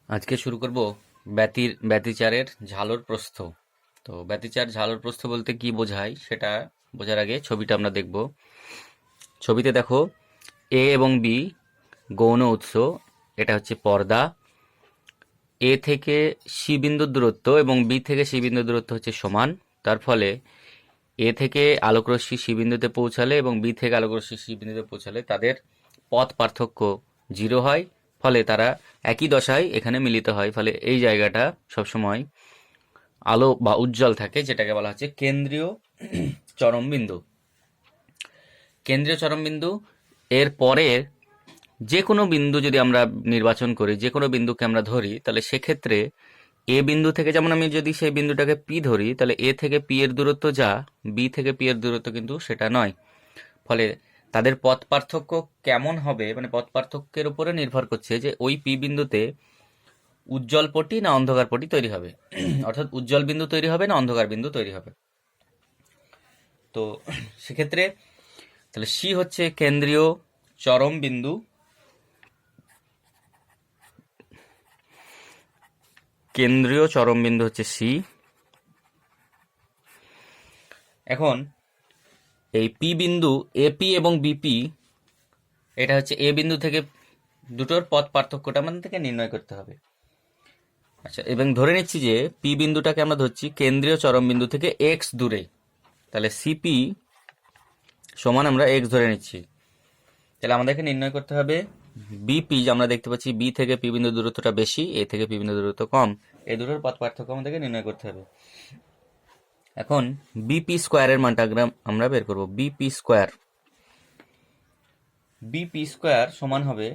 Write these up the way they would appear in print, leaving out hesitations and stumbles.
আজকে শুরু করব ব্যতিচারের ঝালর প্রস্থ। তো ব্যতিচার ঝালর প্রস্থ বলতে কি বোঝায় সেটা বোঝার আগে ছবিটা আমরা দেখব। ছবিতে দেখো, এ এবং বি গৌণ উৎস, এটা হচ্ছে পর্দা। এ থেকে সি বিন্দুর দূরত্ব এবং বি থেকে সি বিন্দুর দূরত্ব হচ্ছে সমান। তার ফলে এ থেকে আলোকরশ্মি সি বিন্দুতে পৌঁছালে এবং বি থেকে আলোকরশ্মি সি বিন্দুতে পৌঁছালে তাদের পথ পার্থক্য 0 হয়। ফলে তারা একই দশায় এখানে মিলিত হয়। ফলে এই জায়গাটা সবসময় আলো বা উজ্জ্বল থাকে, যেটাকে বলা হচ্ছে কেন্দ্রীয় চরম বিন্দু। কেন্দ্রীয় চরম বিন্দু এর পরের যে কোনো বিন্দু যদি আমরা নির্বাচন করি, যে কোনো বিন্দুকে আমরা ধরি, তাহলে সেক্ষেত্রে এ বিন্দু থেকে, যেমন আমি যদি সেই বিন্দুটাকে পি ধরি, তাহলে এ থেকে পি এর দূরত্ব যা, বি থেকে পি এর দূরত্ব কিন্তু সেটা নয়। ফলে তাদের পথ পার্থক্য কেমন হবে, মানে পথ পার্থক্যের উপরে নির্ভর করছে যে ওই পি বিন্দুতে উজ্জ্বল পটি না অন্ধকার পটি তৈরি হবে। অর্থাৎ উজ্জ্বল বিন্দু তৈরি হবে না অন্ধকার বিন্দু তৈরি হবে। তো সেক্ষেত্রে তাহলে সি হচ্ছে কেন্দ্রীয় চরম বিন্দু। কেন্দ্রীয় চরম বিন্দু হচ্ছে সি। এখন এই পি বিন্দু এপি এবং বিপি, এটা হচ্ছে এ বিন্দু থেকে দুটোর পথ পার্থক্যটা আমাদের থেকে নির্ণয় করতে হবে। আচ্ছা, এবং ধরে নিচ্ছি যে পি বিন্দুটাকে আমরা ধরছি কেন্দ্রীয় চরম বিন্দু থেকে এক্স দূরে। তাহলে সিপি সমান আমরা এক্স ধরে নিচ্ছি। তাহলে আমাদেরকে নির্ণয় করতে হবে বিপি, যে আমরা দেখতে পাচ্ছি বি থেকে পি বিন্দুর দূরত্বটা বেশি, এ থেকে পি বিন্দুর দূরত্ব কম। এই দুটোর পথ পার্থক্য আমাদেরকে নির্ণয় করতে হবে। এখন বিপি স্কোয়ারের মানটা আমরা বের করব। বিপি স্কোয়ার সমান হবে,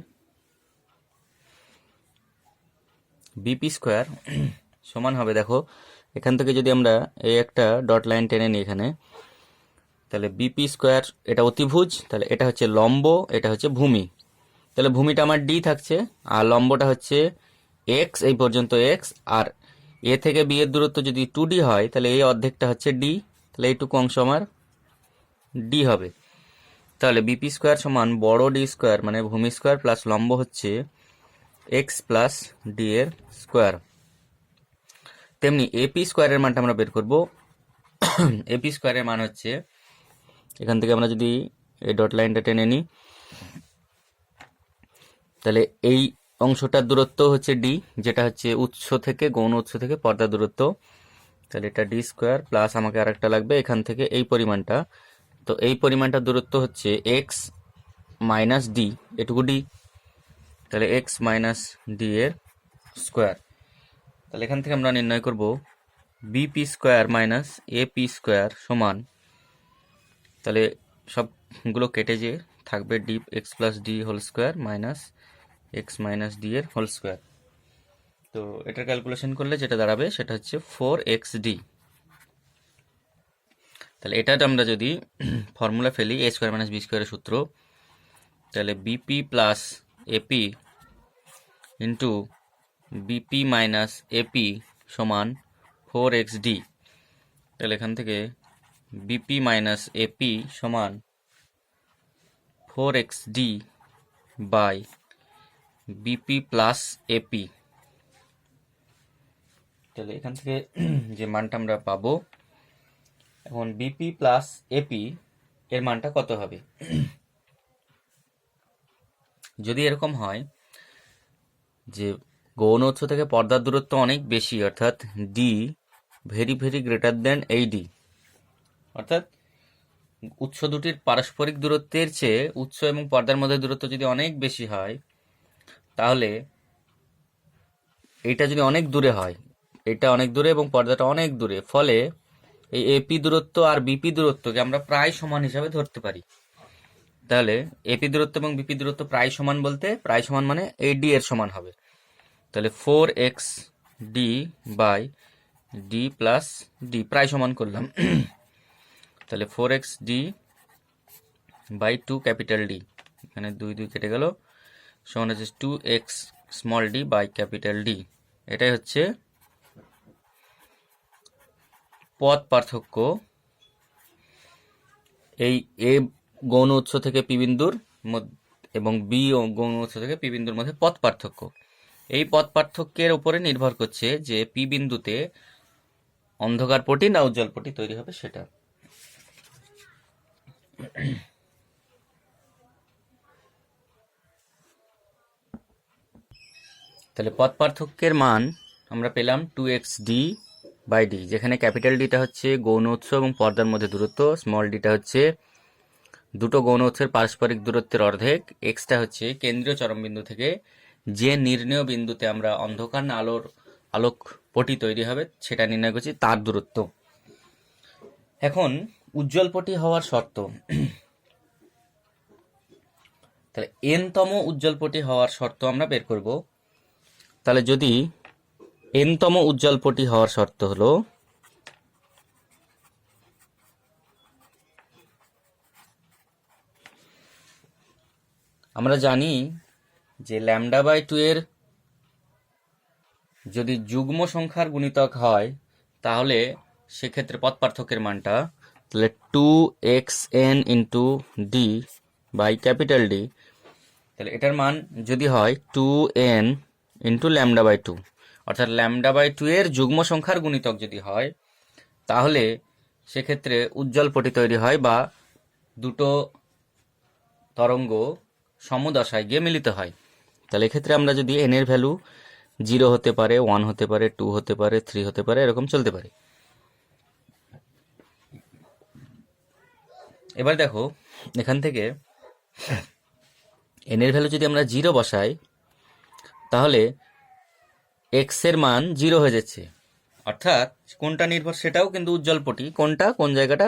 বিপি স্কোয়ার সমান হবে, দেখো এখান থেকে যদি আমরা এই একটা ডট লাইন টেনে নিই এখানে, তাহলে বিপি স্কোয়ার এটা অতিভুজ, তাহলে এটা হচ্ছে লম্ব, এটা হচ্ছে ভূমি। তাহলে ভূমিটা আমার ডি থাকছে আর লম্বটা হচ্ছে এক্স, এই পর্যন্ত এক্স। আর এ থেকে বি এর দূরত্ব যদি 2D হয়, তাহলে এই অর্ধেকটা হচ্ছে ডি। তাহলে এইটুকু অংশ আমার ডি হবে। তাহলে বিপি স্কোয়ার সমান বড় ডি স্কোয়ার, মানে ভূমি স্কোয়ার প্লাস লম্ব হচ্ছে এক্স প্লাস ডি এর স্কোয়ার। তেমনি এপি স্কোয়ারের মানটা আমরা বের করব। এপি স্কোয়ারের মান হচ্ছে, এখান থেকে আমরা যদি এই ডট লাইনটা টেনে নিই, তাহলে এই অংশটার দূরত্ব হচ্ছে ডি, যেটা হচ্ছে উৎস থেকে, গৌণ উৎস থেকে পর্দার দূরত্ব। তাহলে এটা ডি স্কোয়ার প্লাস আমাকে আরেকটা লাগবে এখান থেকে এই পরিমাণটা। তো এই পরিমাণটার দূরত্ব হচ্ছে এক্স মাইনাস ডি, এটুকু ডি। তাহলে এক্স মাইনাস ডি এর স্কোয়ার। তাহলে এখান থেকে আমরা নির্ণয় করব BP square minus AP square সমান, তাহলে সবগুলো কেটে যে থাকবে d x plus d whole square minus x minus d এর হোল স্কোয়ার। তো এটার ক্যালকুলেশন করলে যেটা দাঁড়াবে সেটা হচ্ছে 4xd। তাহলে এটা আমরা যদি ফর্মুলা ফেলি, এ স্কোয়ার মাইনাস বি স্কোয়ারের সূত্র, তাহলে BP plus AP into BP minus AP সমান 4xd। তাহলে এখান থেকে বিপি মাইনাস এপি সমান 4xd by BP plus AP. তাহলে এখান থেকে যে মানটা আমরা পাবো, এখন বিপি প্লাস এপি এর মানটা কত হবে? যদি এরকম হয় যে গৌণ উৎস থেকে পর্দার দূরত্ব অনেক বেশি, অর্থাৎ D very very greater than এই ডি, অর্থাৎ উৎস দুটির পারস্পরিক দূরত্বের চেয়ে উৎস এবং পর্দার মধ্যে দূরত্ব যদি অনেক বেশি হয়, তাহলে এটা যদি অনেক দূরে হয়, এটা অনেক দূরে এবং পর্দাটা অনেক দূরে, ফলে এই এপি দূরত্ব আর বিপি দূরত্বকে আমরা প্রায় সমান হিসাবে ধরতে পারি। তাহলে এপি দূরত্ব এবং বিপি দূরত্ব প্রায় সমান বলতে, প্রায় সমান মানে এই ডি এর সমান হবে। তাহলে 4xd by D plus D প্রায় সমান করলাম। তাহলে 4xd বাই 2 ক্যাপিটাল ডি, এখানে 2 2 কেটে গেল, সমান হচ্ছে 2x small d by capital D. এটাই হচ্ছে পথ পার্থক্য এই এ গৌণ উৎস থেকে পি বিন্দুর এবং বি গৌণ উৎস থেকে পি বিন্দুর মধ্যে পথ পার্থক্য। এই পথ পার্থক্যের উপরে নির্ভর করছে যে পি বিন্দুতে অন্ধকার পটি না উজ্জ্বল পটি তৈরি হবে সেটা। তাহলে পথ পার্থক্যের মান আমরা পেলাম 2xd/d, যেখানে ক্যাপিটাল ডিটা হচ্ছে গৌণ উৎস এবং পর্দার মধ্যে দূরত্ব, স্মল ডিটা হচ্ছে দুটো গৌণ উৎসের পারস্পরিক দূরত্বের অর্ধেক, এক্সটা হচ্ছে কেন্দ্রীয় চরমবিন্দু থেকে যে নির্ণেয় বিন্দুতে আমরা অন্ধকার না আলোক পটি তৈরি হবে সেটা নির্ণয় করছি তার দূরত্ব। এখন উজ্জ্বল পটি হওয়ার শর্ত, তাহলে n-তম উজ্জ্বল পটি হওয়ার শর্ত আমরা বের করব। তাহলে যদি n-তম উজ্জ্বল পটি হওয়ার শর্ত হলো আমরা জানি যে λ/2 এর যদি যুগ্ম সংখ্যার গুণিতক হয় তাহলে সেক্ষেত্রে পথ পার্থক্যের মানটা তাহলে 2xn into d by capital D, তাহলে এটার মান যদি হয় 2n ইন্টু λ/2, অর্থাৎ λ/2 এর যুগ্ম সংখ্যার গুণিতক যদি হয় তাহলে সেক্ষেত্রে উজ্জ্বল পটি তৈরি হয় বা দুটো তরঙ্গ সমদশায় গিয়ে মিলিত হয়। তাহলে এক্ষেত্রে আমরা যদি n এর ভ্যালু 0 হতে পারে, 1 হতে পারে, 2 হতে পারে, 3 হতে পারে, এরকম চলতে পারে। এবার দেখো এখান থেকে n এর ভ্যালু যদি আমরা 0 বসাই তাহলে x এর মান 0 হয়ে যাচ্ছে, অর্থাৎ কোনটা নির্ভর সেটাও কিন্তু উজ্জ্বল পটি, কোনটা কোন জায়গাটা,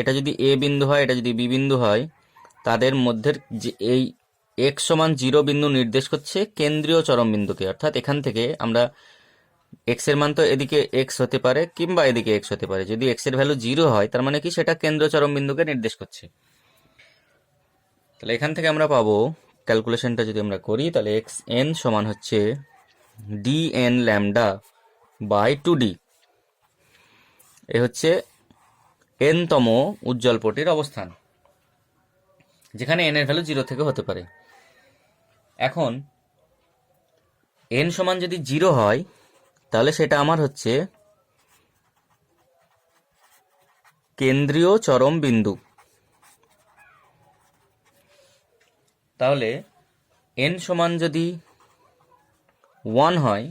এটা যদি a বিন্দু হয় এটা যদি b বিন্দু হয় তাদের মধ্যে যে এই x সমান 0 বিন্দু নির্দেশ করছে কেন্দ্রীয় চরম বিন্দুকে, অর্থাৎ এখান থেকে আমরা x এর মান তো এদিকে x হতে পারে কিংবা এদিকে x হতে পারে, যদি x এর ভ্যালু 0 হয় তার মানে কি সেটা কেন্দ্রীয় চরম বিন্দুকে নির্দেশ করছে। তাহলে এখান থেকে আমরা পাবো, ক্যালকুলেশনটা যদি আমরা করি তাহলে xn সমান হচ্ছে dn λ/2d, এ হচ্ছে n-তম উজ্জ্বল পটির অবস্থান যেখানে n এর ভ্যালু 0 থেকে হতে পারে। এখন n সমান যদি 0 হয় তাহলে সেটা আমার হচ্ছে কেন্দ্রীয় চরম বিন্দু। তাহলে n সমান যদি 1 হয়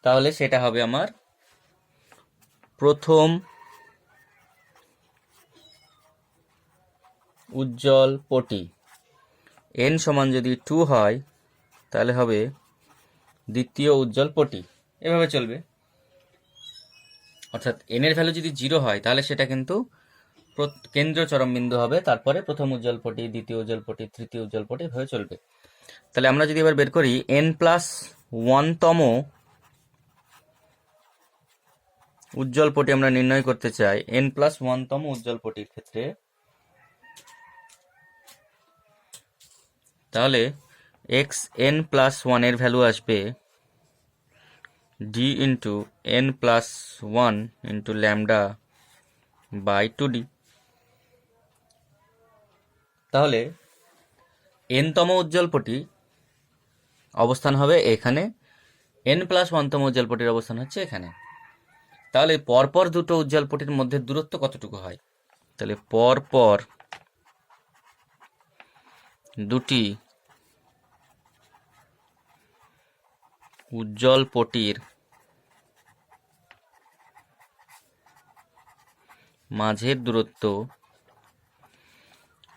তাহলে সেটা হবে আমার প্রথম উজ্জ্বল পটি, n সমান যদি 2 হয় তাহলে হবে দ্বিতীয় উজ্জ্বল পটি, এভাবে চলবে। অর্থাৎ n এর ভ্যালু যদি 0 হয় তাহলে সেটা কিন্তু কেন্দ্রীয় চরম বিন্দু হবে, তারপরে প্রথম উজ্জ্বল পটি, দ্বিতীয় উজ্জ্বল পটি, তৃতীয় উজ্জ্বল পটি এভাবে চলবে। তাহলে আমরা যদি এবার বের করি n+1-তম উজ্জ্বল পটি আমরা নির্ণয় করতে চাই, n+1-তম উজ্জ্বল পটির ক্ষেত্রে, তাহলে xn+1 এর ভ্যালু আসবে d into n+1 into λ/2d। তাহলে n-তম উজ্জ্বল পটি অবস্থান হবে এখানে, n+1-তম উজ্জ্বল পটির অবস্থান হচ্ছে এখানে। তাহলে পরপর দুটো উজ্জ্বল পটির মধ্যে দূরত্ব কতটুকু হয়, তাহলে পরপর দুটি উজ্জ্বল পটির মাঝের দূরত্ব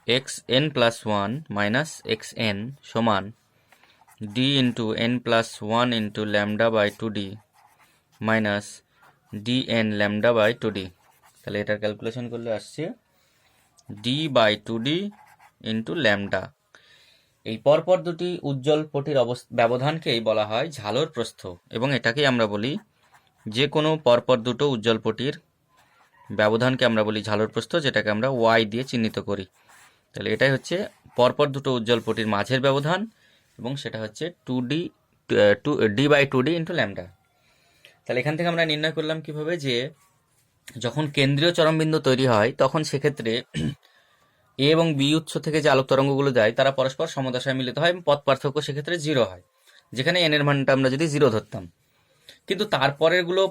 xn+1 মাইনাস xn সমান d into n+1 into λ/2d minus dn λ/2d। তাহলে এটার ক্যালকুলেশন করলে আসছে d/2d ইন্টু ল্যামডা। এই পরপর দুটি উজ্জ্বল পটির ব্যবধানকেই বলা হয় ঝালর প্রস্থ, এবং এটাকেই আমরা বলি যে কোনো পরপর দুটো উজ্জ্বল পটির ব্যবধানকে আমরা বলি ঝালর প্রস্থ, যেটাকে আমরা y দিয়ে চিহ্নিত করি। তাহলে এটাই হচ্ছে পরপর দুটো উজ্জ্বল পটির মাঝের ব্যবধান, এবং সেটা হচ্ছে d/2d ইন্টু ল্যামডা। তাহলে এখান থেকে আমরা নির্ণয় করলাম কিভাবে, যে যখন কেন্দ্রীয় চরমবিন্দু তৈরি হয় তখন সেক্ষেত্রে এ এবং বি উৎস থেকে যে আলোক তরঙ্গগুলো যায় তারা পরস্পর সমদশায় মিলিত হয় এবং পথ পার্থক্য সেক্ষেত্রে 0 হয়, যেখানে এন এর মানটা আমরা যদি 0 ধরতাম। কিন্তু তারপরের গুলো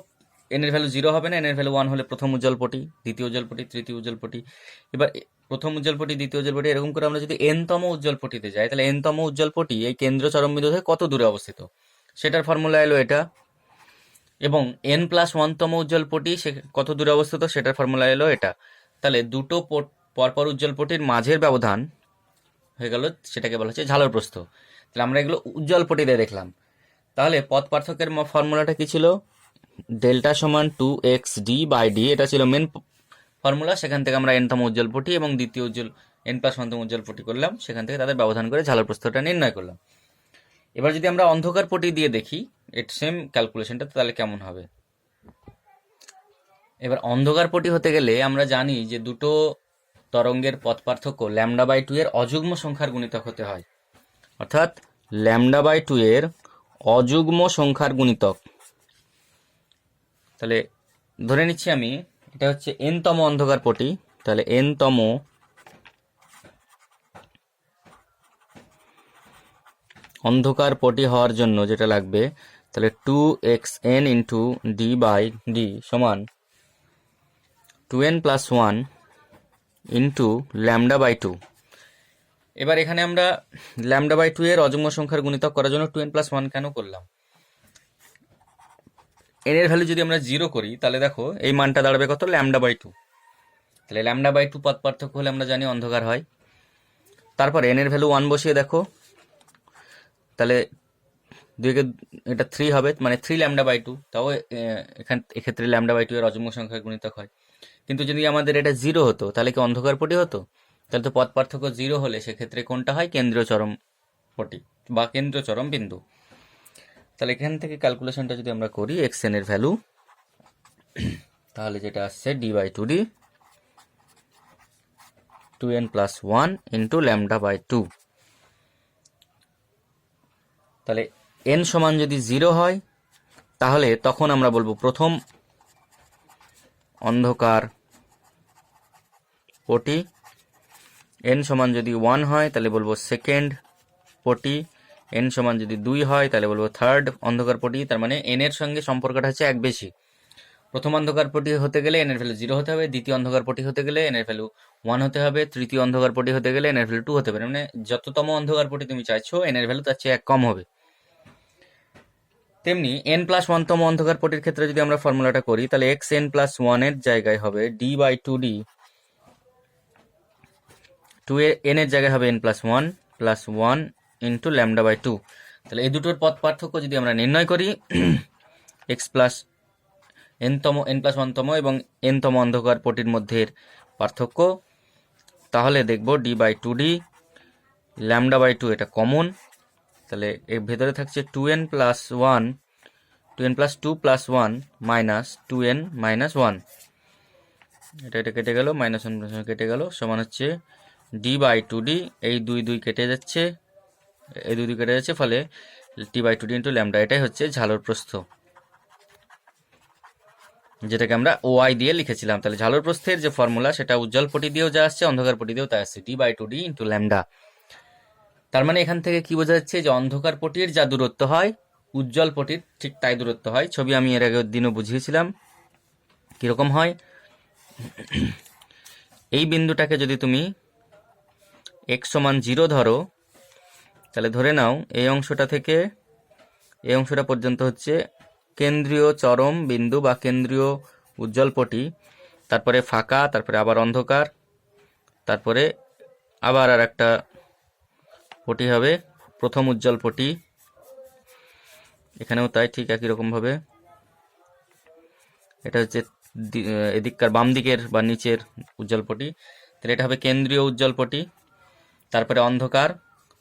এন এর ভ্যালু 0 হবে না, এন এর ভ্যালু 1 হলে প্রথম উজ্জ্বলপটি, দ্বিতীয় উজ্জ্বলপটি, তৃতীয় উজ্জ্বলপটি। এবার প্রথম উজ্জ্বলপটি, দ্বিতীয় উজ্জ্বলপটি এরকম করে আমরা যদি এন-তম উজ্জ্বলপটিতে যাই, তাহলে এন-তম উজ্জ্বলপটি এই কেন্দ্র চরমবিন্দু থেকে কত দূরে অবস্থিত, সেটার ফর্মুলা এলো এটা। এবং n+1তম উজ্জ্বলপটি সে কত দূরে অবস্থিত, সেটার ফর্মুলা এলো এটা। তাহলে দুটো পরপর উজ্জ্বলপটির মাঝের ব্যবধান হয়ে গেল, সেটাকে বলা হচ্ছে ঝালর প্রস্থ। তাহলে আমরা এগুলো উজ্জ্বলপটিতে দেখলাম। তাহলে পথ পার্থক্যের ফর্মুলাটা কি ছিল? ডেল্টা সমান 2xd/d, এটা ছিল মেন ফর্মুলা। সেখান থেকে আমরা n-তম উজ্জ্বলপটি এবং দ্বিতীয় n+1তম উজ্জ্বলপটি করলাম, সেখান থেকে তাদের ব্যবধান করে ঝালর প্রস্থটা নির্ণয় করলাম। এবার যদি আমরা অন্ধকার পটি দিয়ে দেখি এর সেম ক্যালকুলেশনটা, তাহলে কেমন হবে? এবার অন্ধকার পটি হতে গেলে আমরা জানি যে দুটো তরঙ্গের পথ পার্থক্য λ/2 এর অযুগ্ম সংখ্যার গুণিতক হতে হয়, অর্থাৎ λ/2 এর অযুগ্ম সংখ্যার গুণিতক। তাহলে ধরে নিচ্ছি আমি এটা হচ্ছে n-তম অন্ধকার পটি, তাহলে n-তম অন্ধকার পটি হওয়ার জন্য যেটা লাগবে, তাহলে 2xn ইন্টু d/d সমান 2n+1 ইন্টু λ/2। এবার এখানে আমরা λ/2 এর অযুগ্ম সংখ্যার গুণিতক করার জন্য 2n+1 কেন করলাম? n এর ভ্যালু যদি আমরা 0 করি, তাহলে দেখো এই মানটা দাঁড়াবে কত? λ/2। তাহলে λ/2 পথ পার্থক্য হলে আমরা জানি অন্ধকার হয়। তারপর n এর ভ্যালু 1 বসিয়ে দেখো, তাহলে দুইকে এটা 3 হবে, মানে 3 λ/2। তাও এক্ষেত্রে λ/2 এর অযুগ্ম সংখ্যার গুণিতক হয়। কিন্তু যদি আমাদের এটা 0 হতো, তাহলে কি অন্ধকার পটি হতো? তাহলে তো পথ পার্থক্য 0 হলে সেক্ষেত্রে কোনটা হয়? কেন্দ্রীয় চরম পটি বা কেন্দ্রীয় চরম বিন্দু। তাহলে এখান থেকে ক্যালকুলেশনটা যদি আমরা করি xn এর ভ্যালু, তাহলে যেটা আসছে d/2d 2n+1 ইন্টু λ/2। তাহলে n সমান যদি 0 হয়, তাহলে তখন আমরা বলবো প্রথম অন্ধকার পটি। n সমান যদি 1 হয়, তাহলে বলবো সেকেন্ড পটি। n সমান যদি 2 হয়, তাহলে বলবো থার্ড অন্ধকার পটি। তার মানে n এর সঙ্গে সম্পর্কটা হচ্ছে 1 বেশি। প্রথম অন্ধকার পটি হতে গেলে n এর ভ্যালু 0 হতে হবে, দ্বিতীয় অন্ধকার পটি হতে গেলে n এর ভ্যালু 1 হতে হবে, তৃতীয় অন্ধকার পটি হতে গেলে n এর ভ্যালু 2 হতে হবে। মানে যততম অন্ধকার পটি তুমি চাইছো n এর ভ্যালু তার চেয়ে 1 কম হবে। তেমনি n+1তম অন্ধকার পটির ক্ষেত্রে যদি আমরা ফর্মুলাটা করি, তাহলে xn+1 এর জায়গায় হবে d/2d, 2n এর জায়গায় হবে n+1 +1 ইন্টু λ/2। তাহলে এই দুটোর পথ পার্থক্য যদি আমরা নির্ণয় করি n+1তম এবং n-তম অন্ধকার পটির মধ্যে পার্থক্য, তাহলে দেখব d/2d λ/2 এটা কমন। তাহলে এর ভেতরে থাকছে 2n+1 2n+2 +1 মাইনাস 2n-1, এটা কেটে গেল, -1 কেটে গেল, সমান হচ্ছে d/2d, এই 2 কেটে যাচ্ছে, এই 2 কেটে যাচ্ছে, ফলে d/2d ইন্টু λ। এটাই হচ্ছে ঝালর প্রস্থ, যেটাকে আমরা ওআই দিয়ে লিখেছিলাম। তাহলে ঝালর প্রস্থের যে ফর্মুলা, সেটা উজ্জ্বল পটি দিয়েও যা আসছে, অন্ধকার পটি দিয়েও তাই আসছে, d/2d ইন্টু λ। তার মানে এখান থেকে কি বোঝা যাচ্ছে যে অন্ধকার পটির যা দূরত্ব হয়, উজ্জ্বল পটির ঠিক তাই দূরত্ব হয়। ছবি আমি এর আগের দিনও বুঝিয়েছিলাম কিরকম হয়। এই বিন্দুটাকে যদি তুমি x সমান 0 ধরো, তাহলে ধরে নাও এই অংশটা থেকে এই অংশটা পর্যন্ত হচ্ছে কেন্দ্রীয় চরম বিন্দু বা কেন্দ্রীয় উজ্জ্বল পটি, তারপরে ফাঁকা, তারপরে আবার অন্ধকার, তারপরে আবার আর একটা পটি হবে প্রথম উজ্জ্বল পটি। এখানেও তাই, ঠিক একই রকমভাবে। এটা হচ্ছে এদিককার বাম দিকের বা নিচের উজ্জ্বল পটি। তাহলে এটা হবে কেন্দ্রীয় উজ্জ্বল পটি, তারপরে অন্ধকার,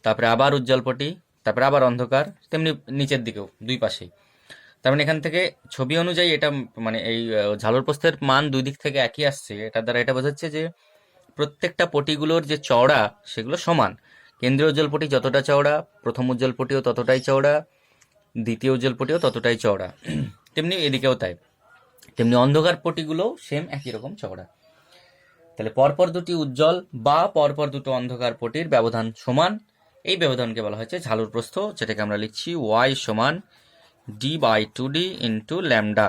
তারপরে আবার উজ্জ্বল পটি, তারপরে আবার অন্ধকার, তেমনি নিচের দিকেও দুই পাশেই। তার মানে এখান থেকে ছবি অনুযায়ী এটা মানে এই ঝালর প্রস্থের মান দুই দিক থেকে একই আসছে। এটা দ্বারা এটা বোঝাচ্ছে যে প্রত্যেকটা পটিগুলোর যে চওড়া সেগুলো সমান। কেন্দ্রীয় উজ্জ্বল পটি যতটা চওড়া, প্রথম উজ্জ্বল পটিও ততটাই চওড়া, দ্বিতীয় উজ্জ্বল পটিও ততটাই চওড়া, তেমনি এদিকেও তাই। তেমনি অন্ধকার পটিগুলোও সেম একই রকম চওড়া। তাহলে পরপর দুটি উজ্জ্বল বা পরপর দুটো অন্ধকার পটির ব্যবধান সমান, এই ব্যবধানকে বলা হয়েছে ঝালর প্রস্থ, যেটাকে আমরা লিখছি y সমান d/2d ইন্টু ল্যামডা।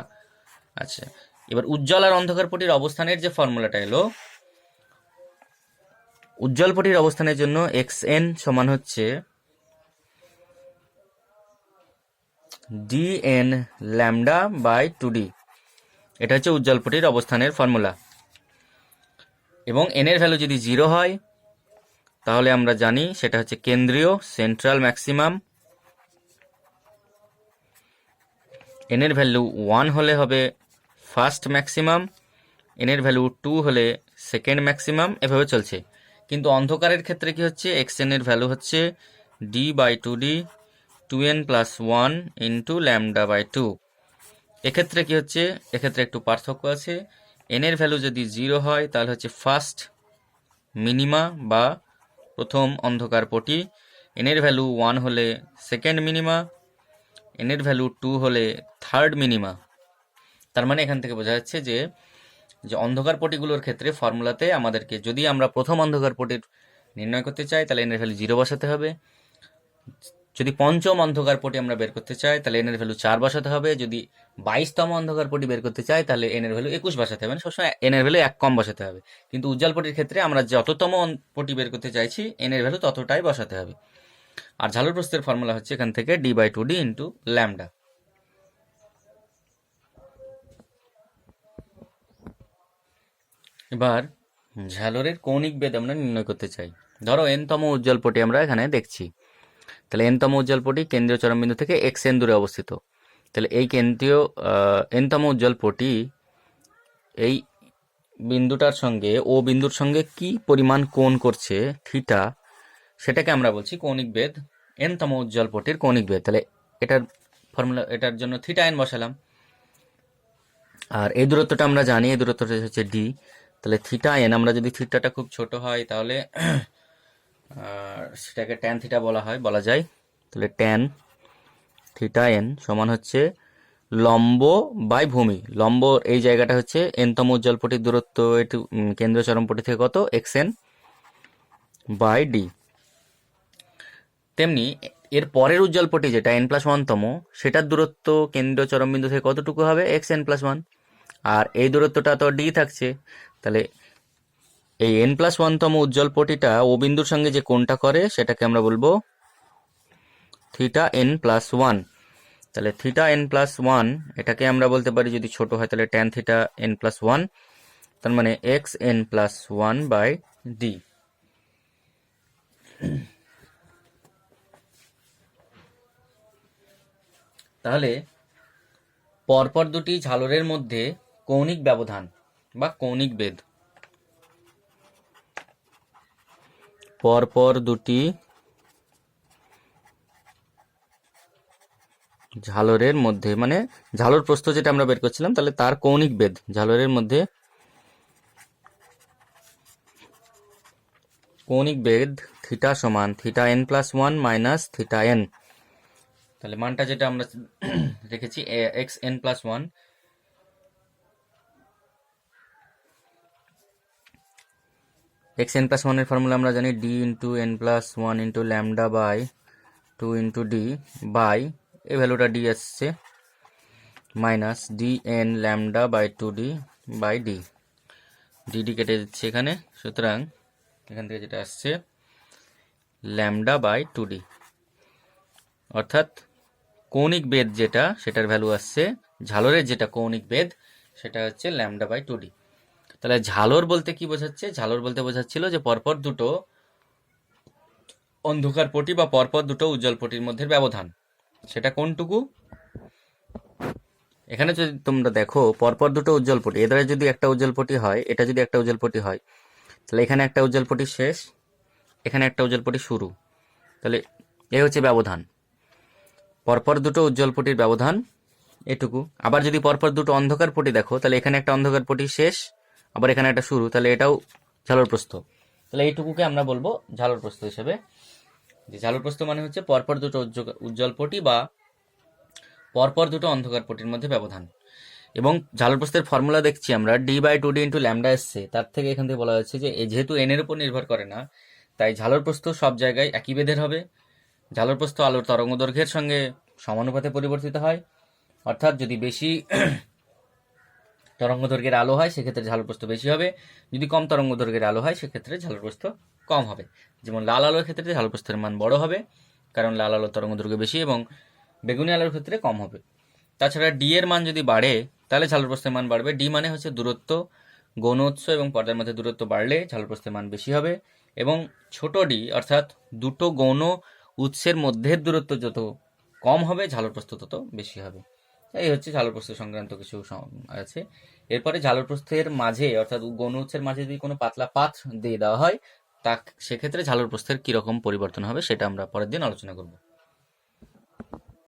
আচ্ছা, এবার উজ্জ্বল আর অন্ধকার পটির অবস্থানের যে ফর্মুলাটা এলো, উজ্জ্বল পটির অবস্থানের জন্য xn সমান হচ্ছে dn ল্যামডা বাই 2d। এটা হচ্ছে উজ্জ্বল পটির অবস্থানের ফর্মুলা। এবং n এর ভ্যালু যদি 0 হয় তাহলে আমরা জানি সেটা হচ্ছে কেন্দ্রীয়, সেন্ট্রাল ম্যাক্সিমাম। n এর ভ্যালু 1 হলে হবে ফার্স্ট ম্যাক্সিমাম, n এর ভ্যালু 2 হলে সেকেন্ড ম্যাক্সিমাম, এভাবে চলছে। কিন্তু অন্ধকারের ক্ষেত্রে কি হচ্ছে, xn এর ভ্যালু হচ্ছে d/2d 2n + 1 into lambda by 2। এক্ষেত্রে কি হচ্ছে, এক্ষেত্রে একটু পার্থক্য আছে। n এর ভ্যালু যদি 0 হয় তাহলে হচ্ছে ফার্স্ট মিনিমা বা প্রথম অন্ধকার পটি, n এর ভ্যালু 1 হলে সেকেন্ড মিনিমা, n এর ভ্যালু 2 হলে থার্ড মিনিমা। তার মানে এখান থেকে বোঝা যাচ্ছে যে অন্ধকার পটিগুলোর ক্ষেত্রে ফর্মুলাতে আমাদেরকে, যদি আমরা প্রথম অন্ধকার পটির নির্ণয় করতে চাই তাহলে n এর ভ্যালু 0 বসাতে হবে। যদি পঞ্চম অন্ধকার পটি আমরা বের করতে চাই তাহলে n এর ভ্যালু 4 বসাতে হবে। যদি 22তম অন্ধকার পটি বের করতে চাই তাহলে n এর ভ্যালু 21 বসাতে হবে। সবসময় n এর ভ্যালু 1 কম বসাতে হবে। কিন্তু উজ্জ্বল পটির ক্ষেত্রে আমরা যততম পটি বের করতে চাইছি n এর ভ্যালু ততটাই বসাতে হবে। আর ঝালর প্রস্থের ফর্মুলা হচ্ছে এখান থেকে d/2d ইন্টু ল্যামডা। এবার ঝালরের কৌণিক বেদ আমরা নির্ণয় করতে চাই। ধরো n তম উজ্জ্বল পটি আমরা এখানে দেখছি। তাহলে n তম উজ্জ্বল পটি কেন্দ্রীয় চরমবিন্দু থেকে xn দূরে অবস্থিত। তাহলে এই কেন্দ্রীয় n তম উজ্জ্বল পটি এই বিন্দুটার সঙ্গে, ও বিন্দুর সঙ্গে কি পরিমাণ কোণ করছে থিটা, সেটাকে আমরা বলছি কৌণিক বেদ, n তম উজ্জ্বল পটির কৌণিক বেদ। তাহলে এটার ফর্মুলা, এটার জন্য থিটা n বসালাম। আর এই দূরত্বটা আমরা জানি, এই দূরত্বটা হচ্ছে d। তাহলে থিটা n, আমরা যদি থিটাটা খুব ছোট হয় তাহলে সেটাকে ট্যান থিটা বলা যায়। তাহলে ট্যান থিটা n সমান হচ্ছে লম্ব বাই ভূমি। লম্ব এই জায়গাটা হচ্ছে n তম উজ্জ্বল পটির দূরত্ব, এটি কেন্দ্রীয় চরমপটি থেকে কত, xn বাই d। তেমনি এর পরের উজ্জ্বল পটি যেটা n+1তম, সেটার দূরত্ব কেন্দ্রীয় চরমবিন্দু থেকে কতটুকু হবে, xn+1। আর এই দূরত্বটা তো d থাকছে। তাহলে এই n+1তম উজ্জ্বল পটিটা ও বিন্দুর সঙ্গে যে কোণটা করে সেটাকে আমরা বলবো থিটা n+1। তাহলে থিটা n+1 এটাকে আমরা বলতে পারি, যদি ছোট হয় তাহলে ট্যান থিটা n+1, তার মানে xn+1 বাই d। তাহলে পরপর দুটি ঝালরের মধ্যে কৌণিক ব্যবধান বা কৌণিক বেদ, পরপর দুটি ঝালরের মধ্যে, মানে ঝালর প্রস্থ যেটা আমরা বের করছিলাম, তাহলে তার কৌণিক বেদ ঝালরের মধ্যে, কৌণিক বেদ থিটা সমান theta n+1 minus theta n। তাহলে মানটা যেটা আমরা রেখেছি xn+1, xn+1 এর ফর্মুলা আমরা জানি d into n+1 into lambda by 2 into d by, এই ভ্যালুটা d আসছে, minus dn lambda by 2d by d। d কেটে যাচ্ছে এখানে, সুতরাং এখান থেকে যেটা আসছে ল্যামডা বাই 2d। অর্থাৎ কৌণিক বেদ যেটা, সেটার ভ্যালু আসছে, ঝালরের যেটা কৌণিক বেদ সেটা হচ্ছে ল্যামডা বাই 2d। তাহলে ঝালর বলতে কি বোঝাচ্ছে, ঝালর বলতে বোঝাচ্ছিল যে পরপর দুটো অন্ধকার পটি বা পরপর দুটো উজ্জ্বল পটির মধ্যে ব্যবধান, সেটা কোনটুকু। এখানে যদি তোমরা দেখো পরপর দুটো উজ্জ্বল পটি, এদের যদি একটা উজ্জ্বল পটি হয়, এটা যদি একটা উজ্জ্বল পটি হয়, তাহলে এখানে একটা উজ্জ্বল পটি শেষ, এখানে একটা উজ্জ্বল পটি শুরু। তাহলে এই হচ্ছে ব্যবধান, পরপর দুটো উজ্জ্বল পটির ব্যবধান এটুকু। আবার যদি পরপর দুটো অন্ধকার পটি দেখো, তাহলে এখানে একটা অন্ধকার পটি শেষ, আবার এখানে একটা শুরু, তাহলে এটাও ঝালর প্রস্থ। তাহলে এইটুকুকে আমরা বলবো ঝালর প্রস্থ হিসেবে। যে ঝালর প্রস্থ মানে হচ্ছে পরপর দুটো উজ্জ্বল পটি বা পরপর দুটো অন্ধকার পটির মধ্যে ব্যবধান। এবং ঝালর প্রস্থের ফর্মুলা দেখছি আমরা d/2d ইন্টু ল্যামডা এসছে, তার থেকে এখান থেকে বলা হচ্ছে যে যেহেতু n এর উপর নির্ভর করে না, তাই ঝালর প্রস্থ সব জায়গায় একই বেধের হবে। ঝালর প্রস্থ আলোর তরঙ্গ দৈর্ঘ্যের সঙ্গে সমানুপাতে পরিবর্তিত হয়, অর্থাৎ যদি বেশি তরঙ্গ দৈর্ঘ্যের আলো হয় সেক্ষেত্রে ঝালর প্রস্থ বেশি হবে, যদি কম তরঙ্গ দৈর্ঘ্যের আলো হয় সেক্ষেত্রে ঝালর প্রস্থ কম হবে। যেমন লাল আলোর ক্ষেত্রে ঝালর প্রস্থের মান বড় হবে, কারণ লাল আলোর তরঙ্গ দৈর্ঘ্য বেশি, এবং বেগুনি আলোর ক্ষেত্রে কম হবে। তাছাড়া ডি এর মান যদি বাড়ে তাহলে ঝালর প্রস্থের মান বাড়বে। ডি মানে হচ্ছে দূরত্ব, গৌণ উৎস এবং পর্দার মধ্যে দূরত্ব বাড়লে ঝালর প্রস্থের মান বেশি হবে, এবং ছোট ডি অর্থাৎ দুটো গৌণ উৎসের মধ্যের দূরত্ব যত কম হবে ঝালর প্রস্থ তত বেশি হবে। এই হচ্ছে ঝালর প্রস্থ সংক্রান্ত কিছু আছে। এরপরে ঝালর প্রস্থের মাঝে অর্থাৎ গৌণ উৎসের মাঝে যদি কোনো পাতলা পাত দিয়ে দেওয়া হয় তা সেক্ষেত্রে ঝালর প্রস্থের কিরকম পরিবর্তন হবে সেটা আমরা পরের দিন আলোচনা করব।